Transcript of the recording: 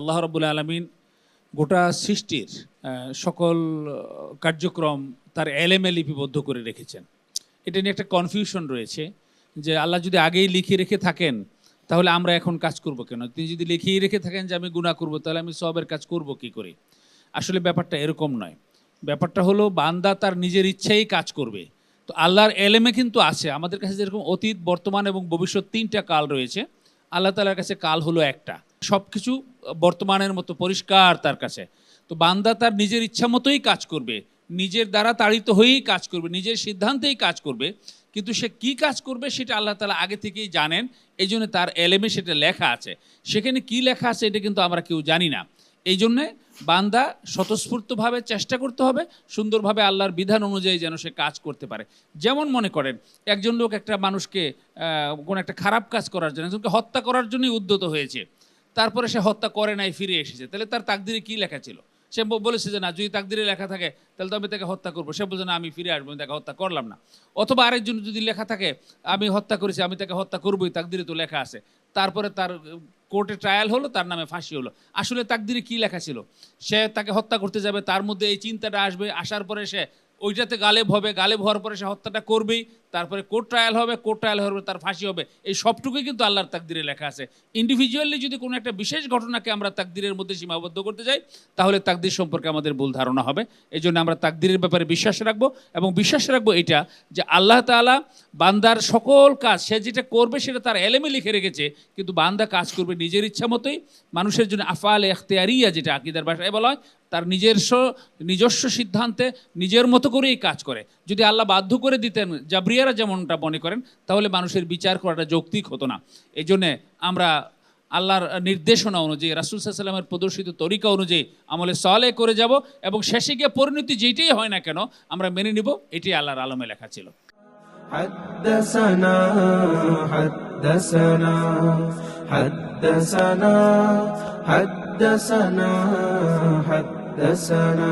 আল্লাহ রাব্বুল আলামিন গোটা সৃষ্টির সকল কার্যক্রম তার এলেমে লিপিবদ্ধ করে রেখেছেন। এটা নিয়ে একটা কনফিউশন রয়েছে যে আল্লাহ যদি আগেই লিখে রেখে থাকেন তাহলে আমরা এখন কাজ করব কেন? তিনি যদি লিখিয়ে রেখে থাকেন যে আমি গুনাহ করব, তাহলে আমি সওয়াবের কাজ করব কি করে? আসলে ব্যাপারটা এরকম নয়। ব্যাপারটা হলো বান্দা তার নিজের ইচ্ছাই কাজ করবে। তো আল্লাহর এলেমে কিন্তু আছে, আমাদের কাছে যেরকম অতীত, বর্তমান এবং ভবিষ্যৎ ৩টা কাল রয়েছে, আল্লাহ তাআলার কাছে কাল হলো একটা। সবকিছু বর্তমানের মতো পরিষ্কার তার কাছে। তো বান্দা তার নিজের ইচ্ছা মতোই কাজ করবে, নিজের দ্বারা তাড়িত হয়েই কাজ করবে, নিজের সিদ্ধান্তেই কাজ করবে। কিন্তু সে কি কাজ করবে সেটা আল্লাহ তাআলা আগে থেকেই জানেন। এই জন্য তার এলেমে সেটা লেখা আছে। সেখানে কি লেখা আছে এটা কিন্তু আমরা কেউ জানি না। এই জন্যে বান্দা স্বতঃস্ফূর্তভাবে চেষ্টা করতে হবে সুন্দরভাবে আল্লাহর বিধান অনুযায়ী যেন সে কাজ করতে পারে। যেমন মনে করেন একজন লোক একটা মানুষকে কোনো একটা খারাপ কাজ করার জন্য, একজনকে হত্যা করার জন্যই উদ্যত হয়েছে, তারপরে সে হত্যা করে নাই, ফিরে এসেছে, তাহলে তার তাকদিরে কি লেখা ছিল? সে বলেছে যে না, যদি তাকদিরে লেখা থাকে তাহলে তো আমি তাকে হত্যা করবো। সে বলছে না, আমি ফিরে আসবো, আমি তাকে হত্যা করলাম না। অথবা আরেকজন যদি লেখা থাকে আমি হত্যা করেছি, আমি তাকে হত্যা করবোই, তাকদিরে তো লেখা আছে, তারপরে তার কোর্টে ট্রায়াল হলো, তার নামে ফাঁসি হলো। আসলে তাকদিরে কি লেখা ছিল? সে তাকে হত্যা করতে যাবে, তার মধ্যে এই চিন্তাটা আসবে, আসার পরে সে ওইটাতে গালেব হবে, গালেব হওয়ার পরে সে হত্যাটা করবেই, তারপরে কোর্ট ট্রায়াল হবে, কোর্ট ট্রায়াল হওয়ার পরে তার ফাঁসি হবে। এই সবটুকুই কিন্তু আল্লাহর তাকদিরে লেখা আছে। ইন্ডিভিজুয়ালি যদি কোনো একটা বিশেষ ঘটনাকে আমরা তাকদিরের মধ্যে সীমাবদ্ধ করতে যাই, তাহলে তাকদির সম্পর্কে আমাদের ভুল ধারণা হবে। এই জন্য আমরা তাকদিরের ব্যাপারে বিশ্বাস রাখবো, এবং বিশ্বাস রাখবো এটা যে আল্লাহ তাআলা বান্দার সকল কাজ সে যেটা করবে সেটা তার এলেমে লিখে রেখেছে, কিন্তু বান্দা কাজ করবে নিজের ইচ্ছা মতোই। মানুষের জন্য আফআল ইখতিয়ারিয়া, যেটা আকীদার ভাষায় বলা হয়, তার নিজস্ব সিদ্ধান্তে নিজের মতো করেই কাজ করে। যদি আল্লাহ বাধ্য করে দিতেন, জাবরিয়ারা যেমনটা মনে করেন, তাহলে মানুষের বিচার করাটা যৌক্তিক হতো না। এই জন্যে আমরা আল্লাহর নির্দেশনা অনুযায়ী, রাসূল সাল্লাল্লাহু আলাইহি ওয়াসাল্লামের প্রদর্শিত তরিকা অনুযায়ী আমলে সালেহ করে যাব, এবং শেষে গিয়ে পরিণতি যেইটাই হয় না কেন আমরা মেনে নিব। এটাই আল্লাহর আলমে লেখা ছিল। حدثنا حدثنا حدثنا حدثنا حدثنا